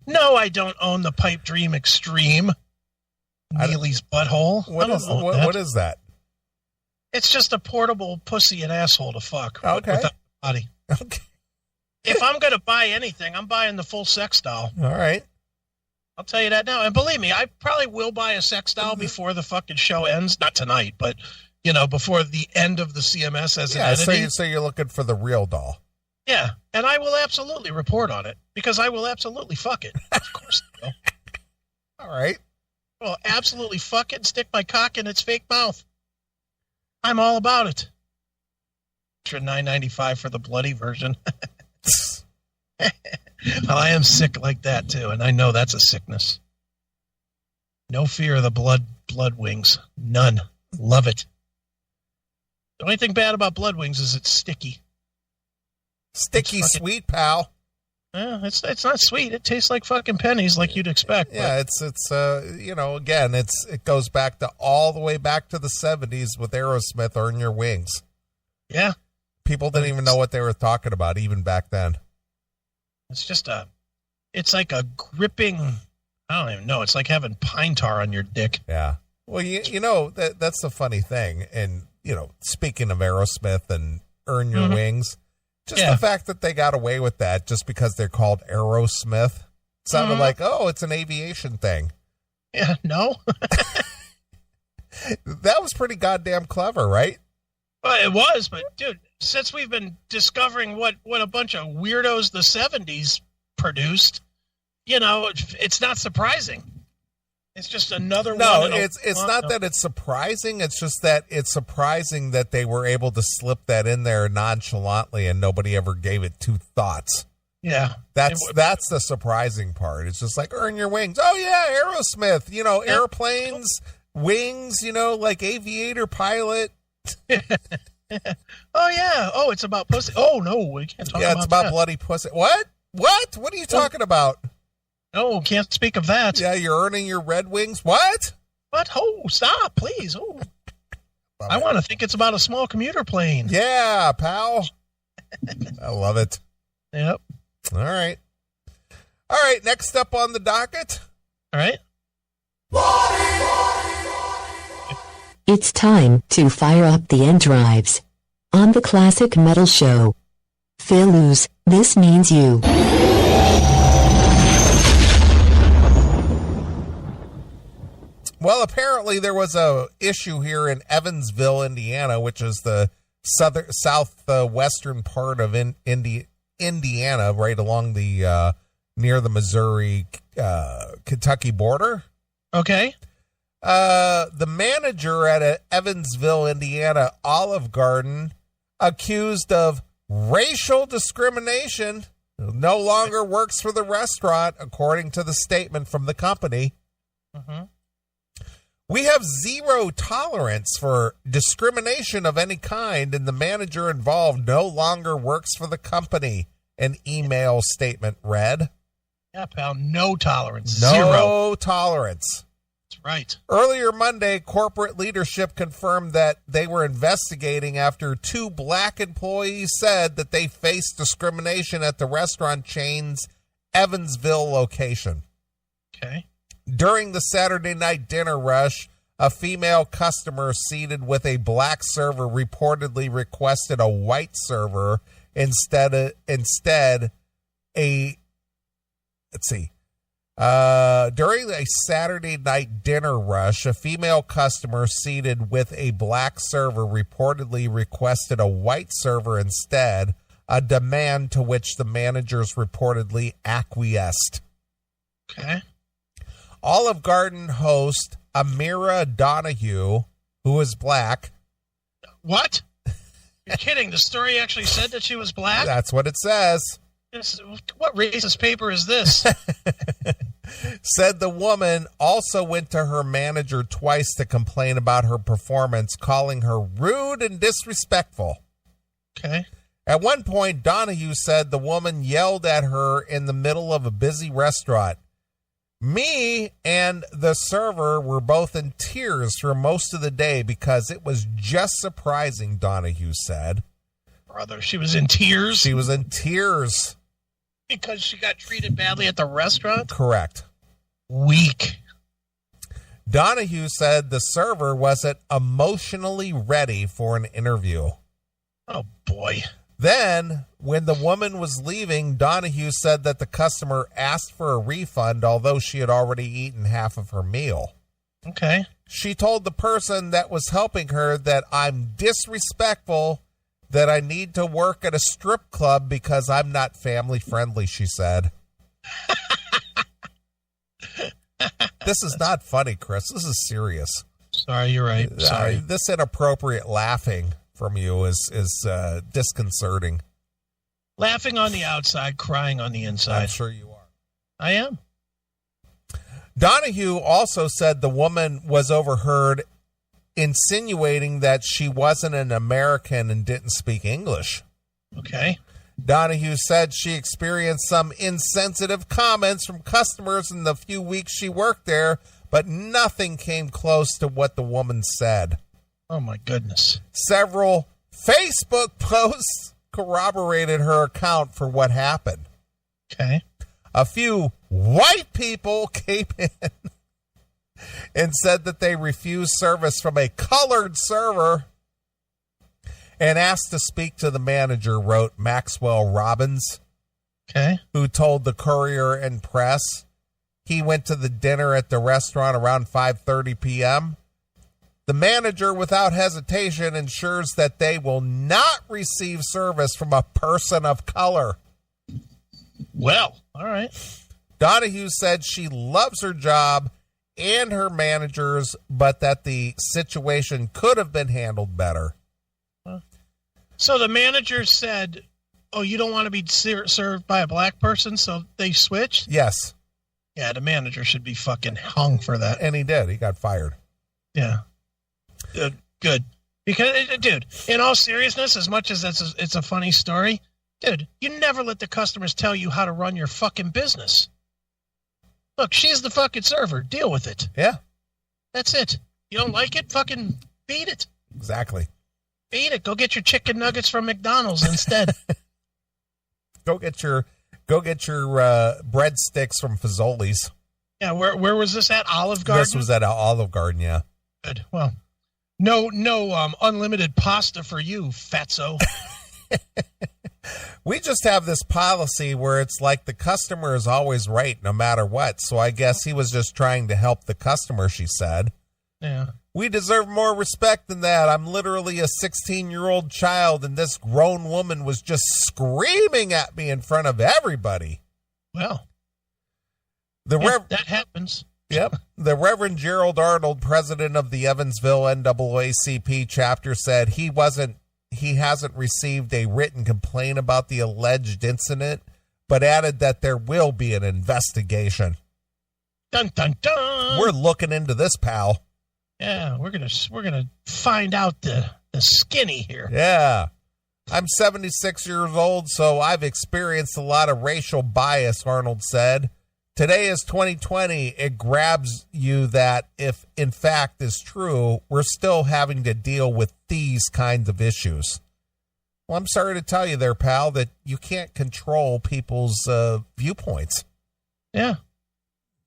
Speaker 2: No, I don't own the Pipe Dream Extreme. Neely's butthole.
Speaker 1: What is that?
Speaker 2: It's just a portable pussy and asshole to fuck.
Speaker 1: Okay.
Speaker 2: Without a body.
Speaker 1: Okay.
Speaker 2: If I'm going to buy anything, I'm buying the full sex doll.
Speaker 1: All right.
Speaker 2: I'll tell you that now. And believe me, I probably will buy a sex doll before the fucking show ends. Not tonight, but, you know, before the end of the CMS as an entity.
Speaker 1: So you're looking for the real doll.
Speaker 2: Yeah. And I will absolutely report on it because I will absolutely fuck it. Of course I will.
Speaker 1: All right.
Speaker 2: Well, absolutely fuck it and stick my cock in its fake mouth. I'm all about it. Extra $9.95 for the bloody version. Well, I am sick like that too, and I know that's a sickness. No fear of the blood wings. None. Love it. The only thing bad about blood wings is it's sticky.
Speaker 1: Sticky sweet, pal.
Speaker 2: It's not sweet. It tastes like fucking pennies, like you'd expect.
Speaker 1: Yeah, it's again, it goes back to all the way back to the 70s with Aerosmith, "Earn Your Wings."
Speaker 2: Yeah,
Speaker 1: people didn't even know what they were talking about even back then.
Speaker 2: It's like a gripping. I don't even know. It's like having pine tar on your dick.
Speaker 1: Yeah. Well, that's the funny thing, and speaking of Aerosmith and "Earn Your Wings." Just the fact that they got away with that just because they're called Aerosmith sounded like, oh, it's an aviation thing.
Speaker 2: Yeah, no.
Speaker 1: That was pretty goddamn clever, right?
Speaker 2: Well, it was, but dude, since we've been discovering what a bunch of weirdos the 70s produced, it's not surprising. It's just another one.
Speaker 1: No, it's not that it's surprising. It's just that it's surprising that they were able to slip that in there nonchalantly and nobody ever gave it two thoughts.
Speaker 2: Yeah.
Speaker 1: That's the surprising part. It's just like, "Earn Your Wings." Oh, yeah, Aerosmith. Airplanes, wings, like aviator pilot.
Speaker 2: Oh, yeah. Oh, it's about pussy. Oh, no, we can't talk about that.
Speaker 1: Yeah, it's about bloody pussy. What? What are you talking about?
Speaker 2: Oh, can't speak of that.
Speaker 1: Yeah, you're earning your Red Wings. What?
Speaker 2: What? Oh, stop, please. Oh, I want to think it's about a small commuter plane.
Speaker 1: Yeah, pal. I love it.
Speaker 2: Yep.
Speaker 1: All right. All right, next up on the docket.
Speaker 2: All right.
Speaker 3: It's time to fire up the end drives. On the Classic Metal Show. Philus, this means you.
Speaker 1: Well, apparently there was a issue here in Evansville, Indiana, which is the southwestern part of Indiana, right along the near the Missouri Kentucky border.
Speaker 2: Okay.
Speaker 1: The manager at a Evansville, Indiana Olive Garden, accused of racial discrimination, no longer works for the restaurant, according to the statement from the company.
Speaker 2: Mm-hmm.
Speaker 1: "We have zero tolerance for discrimination of any kind, and the manager involved no longer works for the company," an email statement read.
Speaker 2: Yeah, pal, no tolerance.
Speaker 1: No
Speaker 2: Zero
Speaker 1: tolerance.
Speaker 2: That's right.
Speaker 1: Earlier Monday, corporate leadership confirmed that they were investigating after two black employees said that they faced discrimination at the restaurant chain's Evansville location.
Speaker 2: Okay.
Speaker 1: During the Saturday night dinner rush, a female customer seated with a black server reportedly requested a white server instead. During a Saturday night dinner rush, a female customer seated with a black server reportedly requested a white server instead, a demand to which the managers reportedly acquiesced.
Speaker 2: Okay.
Speaker 1: Olive Garden host Amira Donahue, who is black.
Speaker 2: What? You're kidding. The story actually said that she was black?
Speaker 1: That's what it says.
Speaker 2: What racist paper is this?
Speaker 1: Said the woman also went to her manager twice to complain about her performance, calling her rude and disrespectful.
Speaker 2: Okay.
Speaker 1: At one point, Donahue said the woman yelled at her in the middle of a busy restaurant. "Me and the server were both in tears for most of the day because it was just surprising," Donahue said.
Speaker 2: Brother, she was in tears?
Speaker 1: She was in tears.
Speaker 2: Because she got treated badly at the restaurant?
Speaker 1: Correct.
Speaker 2: Weak.
Speaker 1: Donahue said the server wasn't emotionally ready for an interview.
Speaker 2: Oh, boy.
Speaker 1: Then, when the woman was leaving, Donahue said that the customer asked for a refund, although she had already eaten half of her meal.
Speaker 2: Okay.
Speaker 1: She told the person that was helping her that "I'm disrespectful, that I need to work at a strip club because I'm not family friendly," she said. This is not funny, Chris. This is serious.
Speaker 2: Sorry, you're right. Sorry.
Speaker 1: This inappropriate laughing from you is disconcerting.
Speaker 2: Laughing on the outside, crying on the inside.
Speaker 1: I'm sure you are.
Speaker 2: I am.
Speaker 1: Donahue also said the woman was overheard insinuating that she wasn't an American and didn't speak English.
Speaker 2: Okay.
Speaker 1: Donahue said she experienced some insensitive comments from customers in the few weeks she worked there, but nothing came close to what the woman said.
Speaker 2: Oh, my goodness.
Speaker 1: Several Facebook posts corroborated her account for what happened.
Speaker 2: Okay.
Speaker 1: A few white people came in and said that they refused service from a colored server and asked to speak to the manager, wrote Maxwell Robbins, who told the Courier and Press he went to the dinner at the restaurant around 5:30 p.m. The manager, without hesitation, ensures that they will not receive service from a person of color.
Speaker 2: Well, all right.
Speaker 1: Donahue said she loves her job and her managers, but that the situation could have been handled better.
Speaker 2: So the manager said, oh, you don't want to be served by a black person, so they switched?
Speaker 1: Yes.
Speaker 2: Yeah, the manager should be fucking hung for that.
Speaker 1: And he did. He got fired.
Speaker 2: Yeah. Good. Because, dude, in all seriousness, as much as it's a funny story, dude, you never let the customers tell you how to run your fucking business. Look, she's the fucking server. Deal with it.
Speaker 1: Yeah.
Speaker 2: That's it. You don't like it? Fucking feed it.
Speaker 1: Exactly.
Speaker 2: Eat it. Go get your chicken nuggets from McDonald's instead.
Speaker 1: Go get your breadsticks from Fazoli's.
Speaker 2: Yeah, where was this at? Olive Garden?
Speaker 1: This was at Olive Garden, yeah.
Speaker 2: Good. Well, no unlimited pasta for you, fatso.
Speaker 1: We just have this policy where it's like the customer is always right no matter what. So I guess he was just trying to help the customer, she said.
Speaker 2: Yeah.
Speaker 1: We deserve more respect than that. I'm literally a 16-year-old child, and this grown woman was just screaming at me in front of everybody.
Speaker 2: Well,
Speaker 1: that
Speaker 2: happens.
Speaker 1: Yep. The Reverend Gerald Arnold, president of the Evansville NAACP chapter, said he hasn't received a written complaint about the alleged incident, but added that there will be an investigation.
Speaker 2: Dun, dun, dun.
Speaker 1: We're looking into this, pal.
Speaker 2: Yeah, we're gonna find out the skinny here.
Speaker 1: Yeah. I'm 76 years old, so I've experienced a lot of racial bias, Arnold said. Today is 2020. It grabs you that if in fact is true, we're still having to deal with these kinds of issues. Well, I'm sorry to tell you there, pal, that you can't control people's viewpoints.
Speaker 2: Yeah.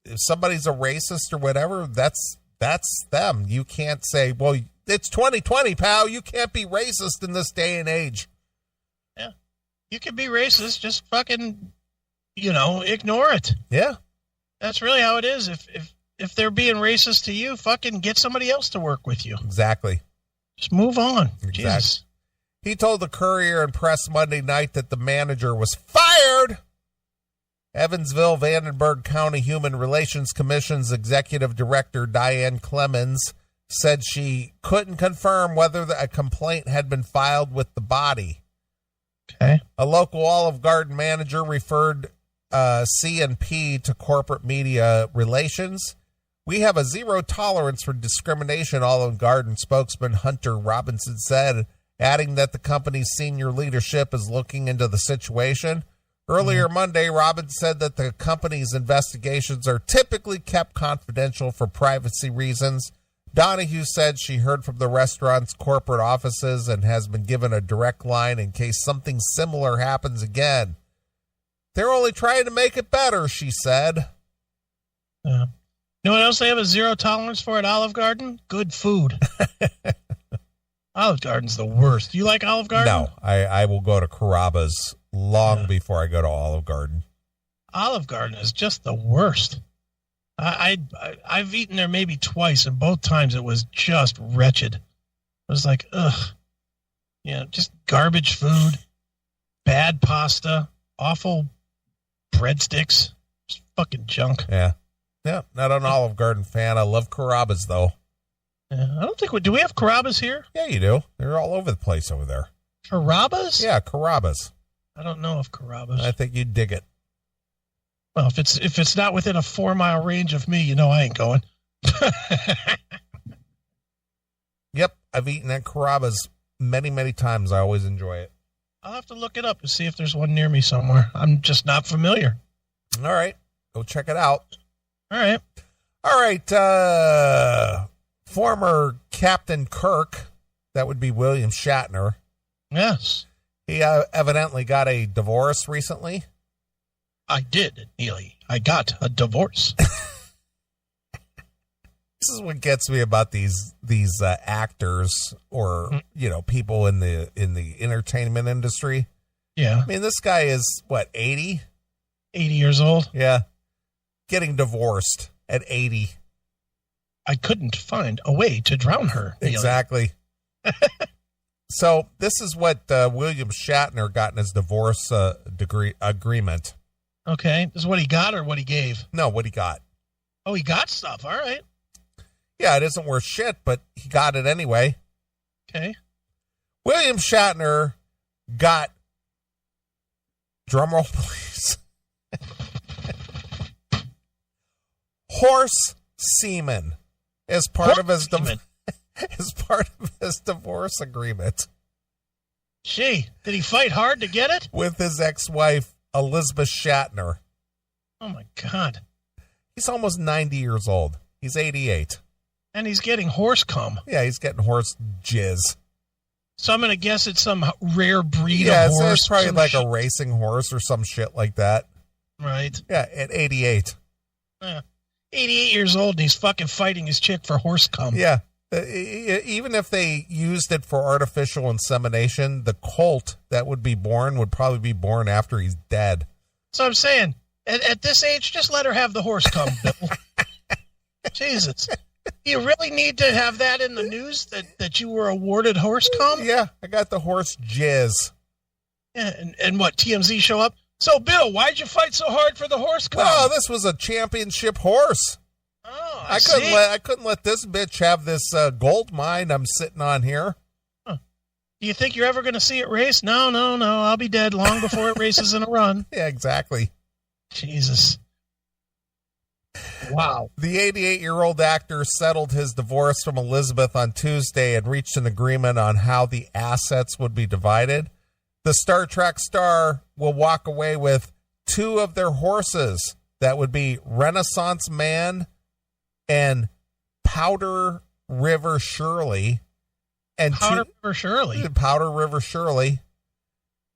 Speaker 1: If somebody's a racist or whatever, that's them. You can't say, well, it's 2020, pal. You can't be racist in this day and age.
Speaker 2: Yeah. You can be racist. Just fucking, ignore it.
Speaker 1: Yeah.
Speaker 2: That's really how it is. If they're being racist to you, fucking get somebody else to work with you.
Speaker 1: Exactly.
Speaker 2: Just move on.
Speaker 1: Exactly.
Speaker 2: Jesus.
Speaker 1: He told the Courier and Press Monday night that the manager was fired. Evansville Vandenberg County Human Relations Commission's executive director, Diane Clemens, said she couldn't confirm whether a complaint had been filed with the body.
Speaker 2: Okay.
Speaker 1: A local Olive Garden manager referred C&P to corporate media relations. We have a zero tolerance for discrimination, Olive Garden spokesman Hunter Robinson said, adding that the company's senior leadership is looking into the situation. Earlier Monday, Robbins said that the company's investigations are typically kept confidential for privacy reasons. Donahue said she heard from the restaurant's corporate offices and has been given a direct line in case something similar happens again. They're only trying to make it better, she said.
Speaker 2: Yeah. You know what else they have a zero tolerance for at Olive Garden? Good food. Olive Garden's the worst. Do you like Olive Garden?
Speaker 1: No, I will go to Carrabba's long before I go to Olive Garden.
Speaker 2: Olive Garden is just the worst. I've eaten there maybe twice, and both times it was just wretched. It was like, ugh. Just garbage food, bad pasta, awful breadsticks, just fucking junk.
Speaker 1: Yeah. Yeah, not an Olive Garden fan. I love Carrabba's, though.
Speaker 2: Yeah, I don't think do we have Carrabba's here?
Speaker 1: Yeah, you do. They're all over the place over there.
Speaker 2: Carrabba's?
Speaker 1: Yeah, Carrabba's.
Speaker 2: I don't know if Carrabba's.
Speaker 1: I think you'd dig it.
Speaker 2: Well, if it's not within a 4-mile range of me, I ain't going.
Speaker 1: Yep, I've eaten at Carrabba's many, many times. I always enjoy it.
Speaker 2: I'll have to look it up and see if there's one near me somewhere. I'm just not familiar.
Speaker 1: All right. Go check it out.
Speaker 2: All right.
Speaker 1: All right. Former Captain Kirk, that would be William Shatner.
Speaker 2: Yes.
Speaker 1: He evidently got a divorce recently.
Speaker 2: I did, Neely. I got a divorce.
Speaker 1: This is what gets me about these actors or people in the entertainment industry.
Speaker 2: Yeah.
Speaker 1: I mean, this guy is what, 80?
Speaker 2: 80 years old.
Speaker 1: Yeah. Getting divorced at 80.
Speaker 2: I couldn't find a way to drown her. Neely.
Speaker 1: Exactly. So this is what William Shatner got in his divorce agreement.
Speaker 2: Okay. This is what he got or what he gave?
Speaker 1: No, what he got.
Speaker 2: Oh, he got stuff. All right.
Speaker 1: Yeah, it isn't worth shit, but he got it anyway.
Speaker 2: Okay.
Speaker 1: William Shatner got, drumroll please, horse semen as part of his divorce agreement.
Speaker 2: Gee, did he fight hard to get it?
Speaker 1: With his ex-wife, Elizabeth Shatner.
Speaker 2: Oh, my God.
Speaker 1: He's almost 90 years old. He's 88.
Speaker 2: And he's getting horse cum.
Speaker 1: Yeah, he's getting horse jizz.
Speaker 2: So I'm going to guess it's some rare breed
Speaker 1: of
Speaker 2: horse.
Speaker 1: Yeah, it's probably like a racing horse or some shit like that.
Speaker 2: Right.
Speaker 1: Yeah, at 88.
Speaker 2: 88 years old and he's fucking fighting his chick for horse cum.
Speaker 1: Yeah. Even if they used it for artificial insemination, the colt that would be born would probably be born after he's dead.
Speaker 2: So I'm saying, at this age, just let her have the horse cum, Bill. Jesus. You really need to have that in the news that you were awarded horse cum?
Speaker 1: Yeah, I got the horse jizz.
Speaker 2: Yeah, and what, TMZ show up? So, Bill, why'd you fight so hard for the horse cum?
Speaker 1: Oh, this was a championship horse.
Speaker 2: Oh,
Speaker 1: I couldn't let this bitch have this gold mine I'm sitting on here.
Speaker 2: Huh. Do you think you're ever going to see it race? No. I'll be dead long before it races in a run.
Speaker 1: Yeah, exactly.
Speaker 2: Jesus. Wow.
Speaker 1: The 88-year-old actor settled his divorce from Elizabeth on Tuesday and reached an agreement on how the assets would be divided. The Star Trek star will walk away with 2 of their horses. That would be Renaissance Man and Powder River Shirley. And
Speaker 2: Powder River Shirley?
Speaker 1: Powder River Shirley.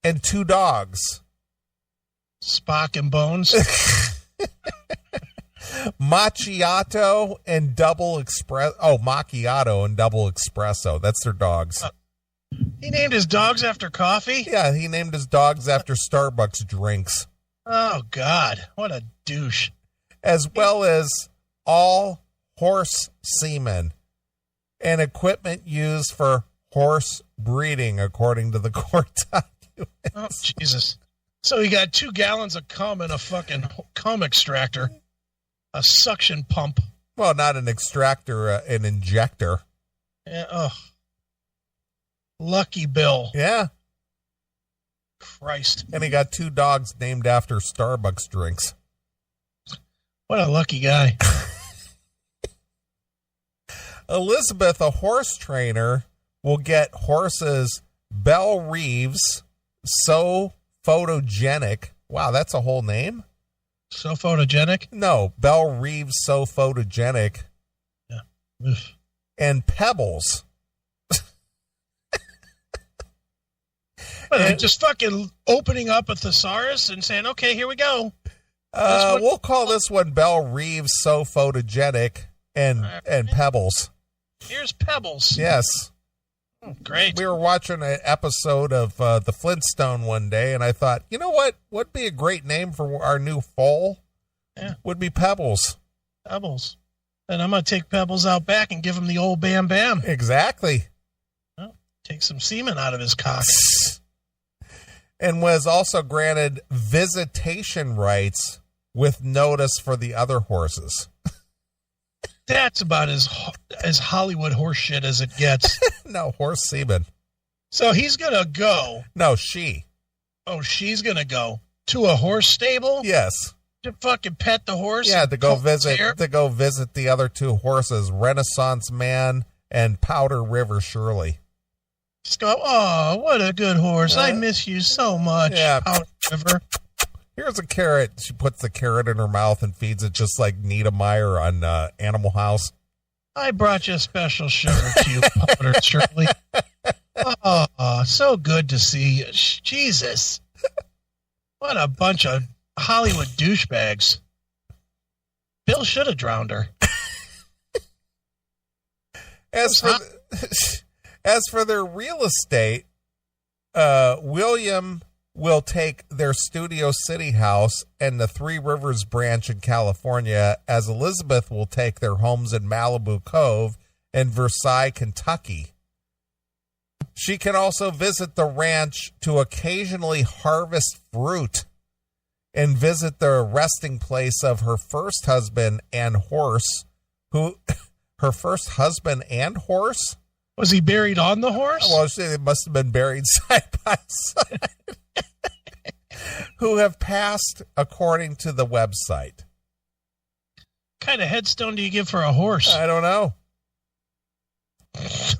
Speaker 1: And 2 dogs.
Speaker 2: Spock and Bones.
Speaker 1: Macchiato and Double Espresso. That's their dogs.
Speaker 2: He named his dogs after coffee?
Speaker 1: Yeah, he named his dogs after Starbucks drinks.
Speaker 2: Oh, God. What a douche.
Speaker 1: As well as all horse semen and equipment used for horse breeding, according to the court documents.
Speaker 2: Oh, Jesus. So he got 2 gallons of cum in a fucking cum extractor. A suction pump.
Speaker 1: Well, not an extractor, an injector.
Speaker 2: Yeah, oh. Lucky Bill.
Speaker 1: Yeah.
Speaker 2: Christ.
Speaker 1: And he got 2 dogs named after Starbucks drinks.
Speaker 2: What a lucky guy.
Speaker 1: Elizabeth, a horse trainer, will get horses Belle Reeves, So Photogenic. Wow, that's a whole name?
Speaker 2: So photogenic?
Speaker 1: No, Belle Reeves, So Photogenic.
Speaker 2: Yeah. Oof.
Speaker 1: And Pebbles.
Speaker 2: And just fucking opening up a thesaurus and saying, okay, here we go.
Speaker 1: We'll call this one Belle Reeves, So Photogenic and Pebbles.
Speaker 2: Here's Pebbles.
Speaker 1: Yes.
Speaker 2: Oh, great.
Speaker 1: We were watching an episode of The Flintstone one day, and I thought, you know what would be a great name for our new foal?
Speaker 2: Yeah.
Speaker 1: Would be Pebbles.
Speaker 2: Pebbles. And I'm going to take Pebbles out back and give him the old bam bam.
Speaker 1: Exactly.
Speaker 2: Well, take some semen out of his cock.
Speaker 1: And was also granted visitation rights with notice for the other horses.
Speaker 2: That's about as Hollywood horse shit as it gets.
Speaker 1: No, horse semen.
Speaker 2: So he's going to go.
Speaker 1: No, she.
Speaker 2: Oh, she's going to go to a horse stable?
Speaker 1: Yes.
Speaker 2: To fucking pet the horse?
Speaker 1: Yeah, to go visit the other 2 horses, Renaissance Man and Powder River Shirley.
Speaker 2: Just go, oh, what a good horse. I miss you so much.
Speaker 1: Yeah.
Speaker 2: Powder River.
Speaker 1: Here's a carrot. She puts the carrot in her mouth and feeds it just like Nita Meyer on Animal House.
Speaker 2: I brought you a special sugar cube, Powder Shirley. Oh, so good to see you. Jesus. What a bunch of Hollywood douchebags. Bill should have drowned her.
Speaker 1: As for their real estate, William will take their Studio City house and the Three Rivers branch in California, as Elizabeth will take their homes in Malibu Cove and Versailles, Kentucky. She can also visit the ranch to occasionally harvest fruit and visit the resting place of her first husband and horse, her first husband and horse?
Speaker 2: Was he buried on the horse?
Speaker 1: Well, they must have been buried side by side. Who have passed, according to the website.
Speaker 2: What kind of headstone do you give for a horse?
Speaker 1: I don't know.
Speaker 2: Is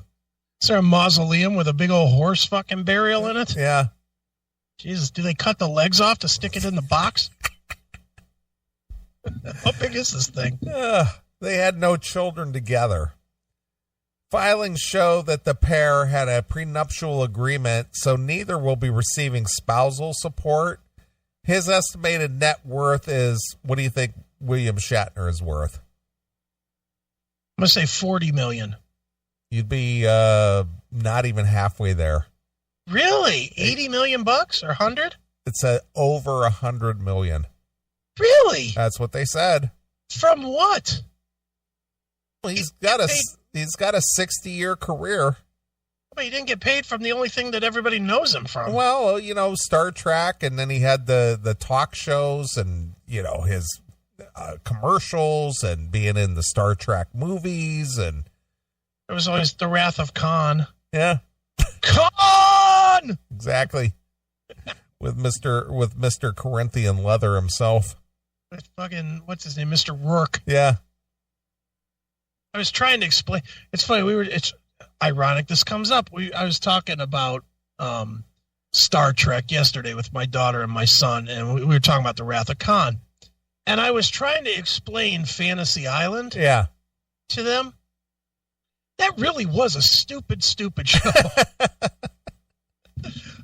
Speaker 2: there a mausoleum with a big old horse fucking burial in it?
Speaker 1: Yeah.
Speaker 2: Jesus, do they cut the legs off to stick it in the box? How big is this thing?
Speaker 1: They had no children together. Filings show that the pair had a prenuptial agreement, so neither will be receiving spousal support. His estimated net worth is, what do you think William Shatner is worth?
Speaker 2: I'm going to say $40 million.
Speaker 1: You'd be not even halfway there.
Speaker 2: Really? 80 million bucks or 100?
Speaker 1: It's over 100 million.
Speaker 2: Really?
Speaker 1: That's what they said.
Speaker 2: From what?
Speaker 1: Well, he's got a 60-year career.
Speaker 2: But he didn't get paid from the only thing that everybody knows him from.
Speaker 1: Well, Star Trek, and then he had the talk shows and, his commercials and being in the Star Trek movies. And
Speaker 2: there was always the Wrath of Khan.
Speaker 1: Yeah.
Speaker 2: Khan!
Speaker 1: Exactly. with Mr. Corinthian Leather himself.
Speaker 2: With fucking, what's his name? Mr. Rourke.
Speaker 1: Yeah.
Speaker 2: I was trying to explain. It's funny. It's ironic this comes up. I was talking about Star Trek yesterday with my daughter and my son, and we were talking about the Wrath of Khan. And I was trying to explain Fantasy Island to them. That really was a stupid show.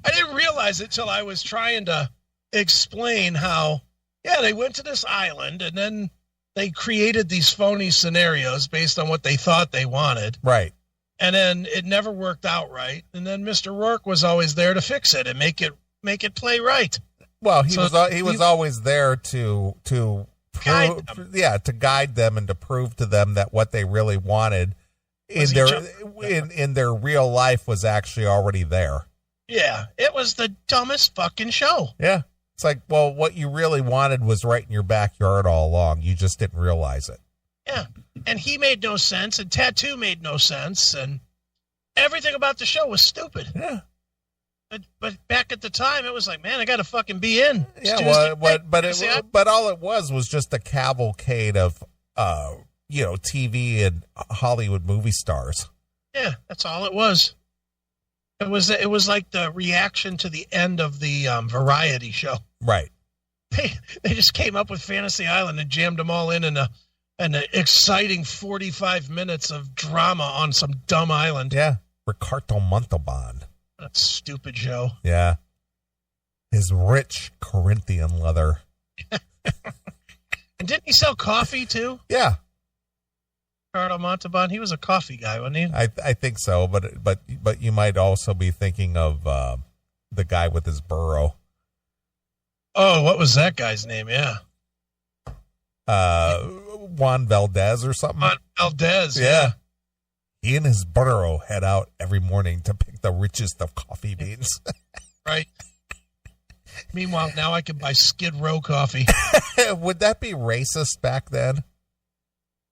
Speaker 2: I didn't realize it till I was trying to explain how, they went to this island and then they created these phony scenarios based on what they thought they wanted.
Speaker 1: Right.
Speaker 2: And then it never worked out right. And then Mr. Rourke was always there to fix it and make it play right.
Speaker 1: Well, he was always there to
Speaker 2: guide them.
Speaker 1: To guide them and to prove to them that what they really wanted in their real life was actually already there.
Speaker 2: Yeah, it was the dumbest fucking show.
Speaker 1: Yeah. It's like, well, what you really wanted was right in your backyard all along. You just didn't realize it.
Speaker 2: Yeah. And he made no sense, and Tattoo made no sense, and everything about the show was stupid.
Speaker 1: Yeah.
Speaker 2: But back at the time, it was like, man, I got to fucking be in.
Speaker 1: Yeah, but all it was just a cavalcade of, TV and Hollywood movie stars.
Speaker 2: Yeah, that's all it was. It was like the reaction to the end of the variety show.
Speaker 1: Right.
Speaker 2: They just came up with Fantasy Island and jammed them all in an exciting 45 minutes of drama on some dumb island.
Speaker 1: Yeah. Ricardo Montalban.
Speaker 2: That stupid show.
Speaker 1: Yeah. His rich Corinthian leather.
Speaker 2: And didn't he sell coffee too?
Speaker 1: Yeah.
Speaker 2: Ricardo Montalban, he was a coffee guy, wasn't he?
Speaker 1: I think so, but you might also be thinking of the guy with his burro.
Speaker 2: Oh, what was that guy's name? Yeah.
Speaker 1: Juan Valdez or something.
Speaker 2: Juan Valdez,
Speaker 1: yeah. He and his burro head out every morning to pick the richest of coffee beans.
Speaker 2: Right. Meanwhile, now I can buy Skid Row coffee.
Speaker 1: Would that be racist back then?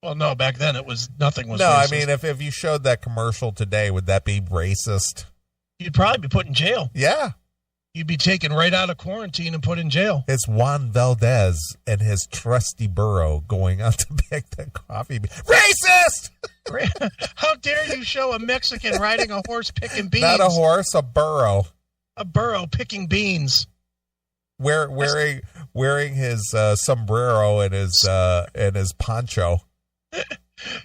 Speaker 2: Well, no, back then nothing was
Speaker 1: no,
Speaker 2: racist.
Speaker 1: I mean, if you showed that commercial today, would that be racist?
Speaker 2: You'd probably be put in jail.
Speaker 1: Yeah.
Speaker 2: You'd be taken right out of quarantine and put in jail.
Speaker 1: It's Juan Valdez and his trusty burro going out to pick the coffee bean. Racist!
Speaker 2: How dare you show a Mexican riding a horse picking beans?
Speaker 1: Not a horse, a burro.
Speaker 2: A burro picking beans.
Speaker 1: Wearing his sombrero and his poncho.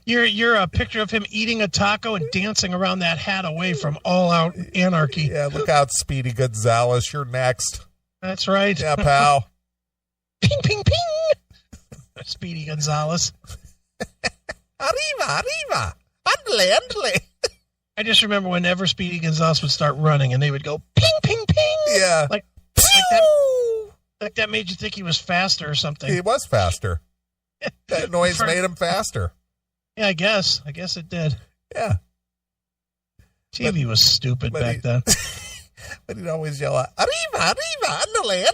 Speaker 2: You're a picture of him eating a taco and dancing around that hat away from all-out anarchy.
Speaker 1: Yeah, look out, Speedy Gonzales. You're next.
Speaker 2: That's right.
Speaker 1: Yeah, pal.
Speaker 2: Ping, ping, ping. Speedy Gonzales.
Speaker 1: Arriba. Andale.
Speaker 2: I just remember whenever Speedy Gonzales would start running and they would go ping, ping, ping.
Speaker 1: Yeah.
Speaker 2: Like that made you think he was faster or something.
Speaker 1: He was faster. That noise made him faster.
Speaker 2: Yeah, I guess it did.
Speaker 1: Yeah.
Speaker 2: TV was stupid back then.
Speaker 1: But he'd always yell out, Arriba, andale.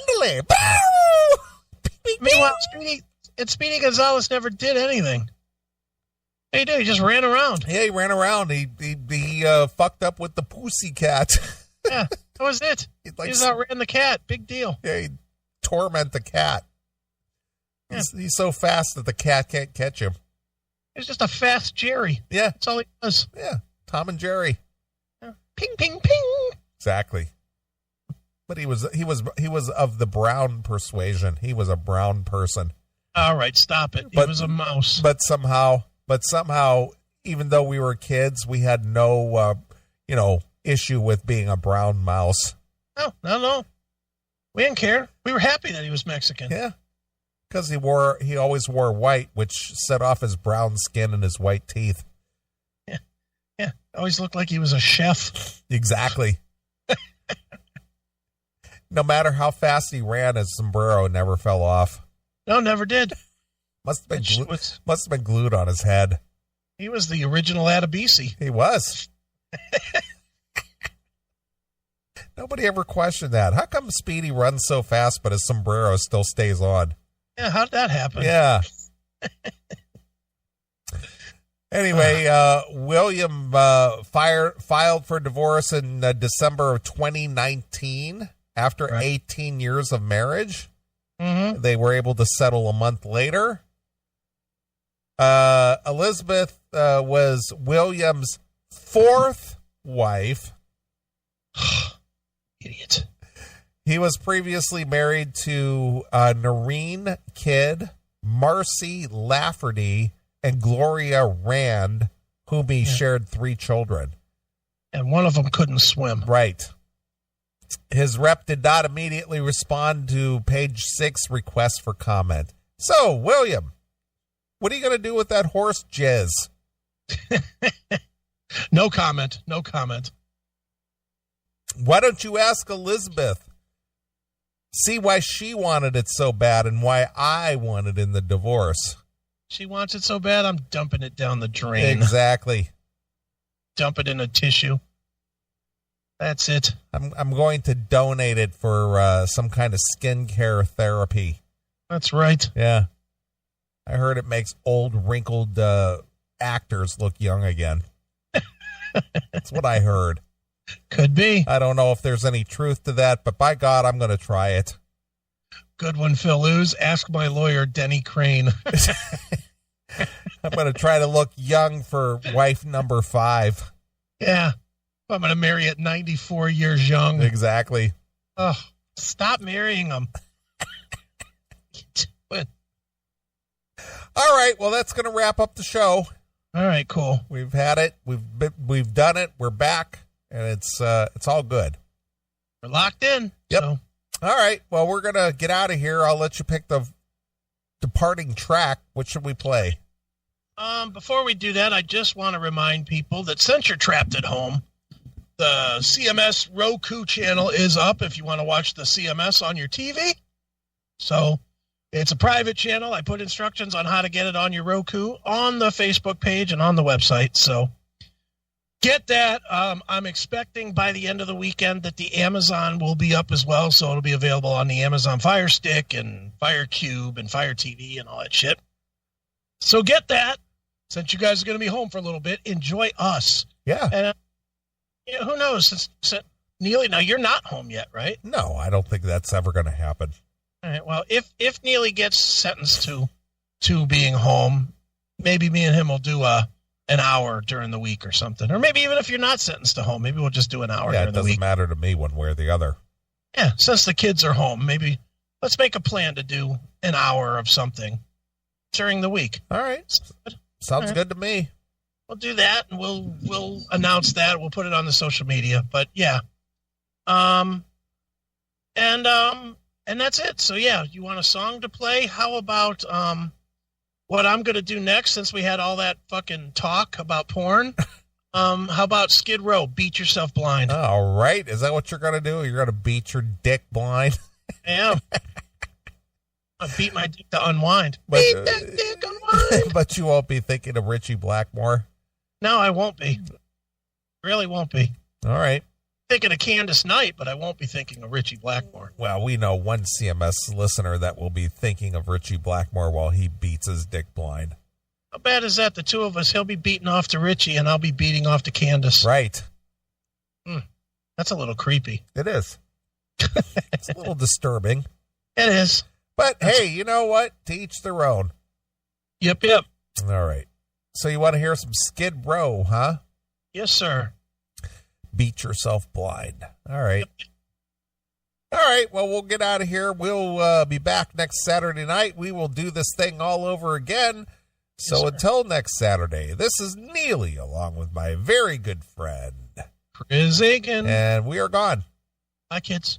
Speaker 2: Meanwhile, Speedy Gonzales never did anything. He did. He just ran around.
Speaker 1: Yeah, he ran around. He fucked up with the pussycat.
Speaker 2: Yeah, that was it. He just outran the cat. Big deal.
Speaker 1: Yeah, he'd torment the cat. Yeah. He's so fast that the cat can't catch him.
Speaker 2: He's just a fast Jerry.
Speaker 1: Yeah.
Speaker 2: That's all he was.
Speaker 1: Yeah, Tom and Jerry.
Speaker 2: Yeah. Ping, ping, ping.
Speaker 1: Exactly. But he was of the brown persuasion. He was a brown person.
Speaker 2: All right, stop it. He was a mouse.
Speaker 1: But somehow, even though we were kids, we had no, issue with being a brown mouse.
Speaker 2: No. We didn't care. We were happy that he was Mexican.
Speaker 1: Yeah. Because he always wore white, which set off his brown skin and his white teeth.
Speaker 2: Yeah. Always looked like he was a chef.
Speaker 1: Exactly. No matter how fast he ran, his sombrero never fell off.
Speaker 2: No, never did.
Speaker 1: Must have been glued on his head.
Speaker 2: He was the original Adebisi.
Speaker 1: He was. Nobody ever questioned that. How come Speedy runs so fast, but his sombrero still stays on?
Speaker 2: Yeah, how'd that happen?
Speaker 1: Yeah. Anyway, William filed for divorce in December of 2019 after 18 years of marriage.
Speaker 2: Mm-hmm.
Speaker 1: They were able to settle a month later. Elizabeth was William's fourth wife.
Speaker 2: Idiot.
Speaker 1: He was previously married to Noreen Kidd, Marcy Lafferty, and Gloria Rand, whom he shared 3 children.
Speaker 2: And one of them couldn't swim.
Speaker 1: Right. His rep did not immediately respond to page 6 request for comment. So, William, what are you going to do with that horse jizz?
Speaker 2: No comment.
Speaker 1: Why don't you ask Elizabeth? See why she wanted it so bad and why I wanted in the divorce.
Speaker 2: She wants it so bad, I'm dumping it down the drain.
Speaker 1: Exactly.
Speaker 2: Dump it in a tissue. That's it.
Speaker 1: I'm going to donate it for some kind of skincare therapy.
Speaker 2: That's right.
Speaker 1: Yeah. I heard it makes old, wrinkled actors look young again. That's what I heard.
Speaker 2: Could be.
Speaker 1: I don't know if there's any truth to that, but by God, I'm going to try it.
Speaker 2: Good one, Phil Luz. Ask my lawyer, Denny Crane.
Speaker 1: I'm going to try to look young for wife number 5.
Speaker 2: Yeah. I'm going to marry at 94 years young.
Speaker 1: Exactly.
Speaker 2: Oh, stop marrying them.
Speaker 1: All right. Well, that's going to wrap up the show.
Speaker 2: All right, cool.
Speaker 1: We've had it. We've done it. We're back, and it's all good.
Speaker 2: We're locked in.
Speaker 1: Yep.
Speaker 2: So.
Speaker 1: All right. Well, we're going to get out of here. I'll let you pick the departing track. What should we play?
Speaker 2: Before we do that, I just want to remind people that since you're trapped at home, the CMS Roku channel is up if you want to watch the CMS on your TV. So it's a private channel. I put instructions on how to get it on your Roku on the Facebook page and on the website. So get that. I'm expecting by the end of the weekend that the Amazon will be up as well. So it'll be available on the Amazon Fire Stick and Fire Cube and Fire TV and all that shit. So get that. Since you guys are going to be home for a little bit, enjoy us.
Speaker 1: Yeah.
Speaker 2: And who knows? Neely, now you're not home yet, right?
Speaker 1: No, I don't think that's ever going to happen.
Speaker 2: All right. Well, if Neely gets sentenced to being home, maybe me and him will do an hour during the week or something. Or maybe even if you're not sentenced to home, maybe we'll just do an hour during the week.
Speaker 1: It doesn't matter to me one way or the other.
Speaker 2: Yeah, since the kids are home, maybe let's make a plan to do an hour of something during the week.
Speaker 1: All right. Sounds good to me.
Speaker 2: We'll do that, and we'll announce that. We'll put it on the social media. But yeah, and that's it. So yeah, you want a song to play? How about what I'm gonna do next? Since we had all that fucking talk about porn, how about Skid Row? Beat Yourself Blind.
Speaker 1: All right. Is that what you're gonna do? You're gonna beat your dick blind?
Speaker 2: I am. I beat my dick to unwind. Beat that dick, unwind.
Speaker 1: But you won't be thinking of Richie Blackmore?
Speaker 2: No, I won't be. Really won't be.
Speaker 1: All right.
Speaker 2: Thinking of Candace Knight, but I won't be thinking of Richie Blackmore.
Speaker 1: Well, we know one CMS listener that will be thinking of Richie Blackmore while he beats his dick blind.
Speaker 2: How bad is that? The two of us, he'll be beating off to Richie, and I'll be beating off to Candace.
Speaker 1: Right.
Speaker 2: That's a little creepy.
Speaker 1: It is. It's a little disturbing.
Speaker 2: It is.
Speaker 1: But, hey, you know what? To each their own.
Speaker 2: Yep.
Speaker 1: All right. So you want to hear some Skid Row, huh?
Speaker 2: Yes, sir.
Speaker 1: Beat Yourself Blind. All right. Yep. All right. Well, we'll get out of here. We'll be back next Saturday night. We will do this thing all over again. So yes, until next Saturday, this is Neely along with my very good friend,
Speaker 2: Chris Aiken.
Speaker 1: And we are gone.
Speaker 2: Bye, kids.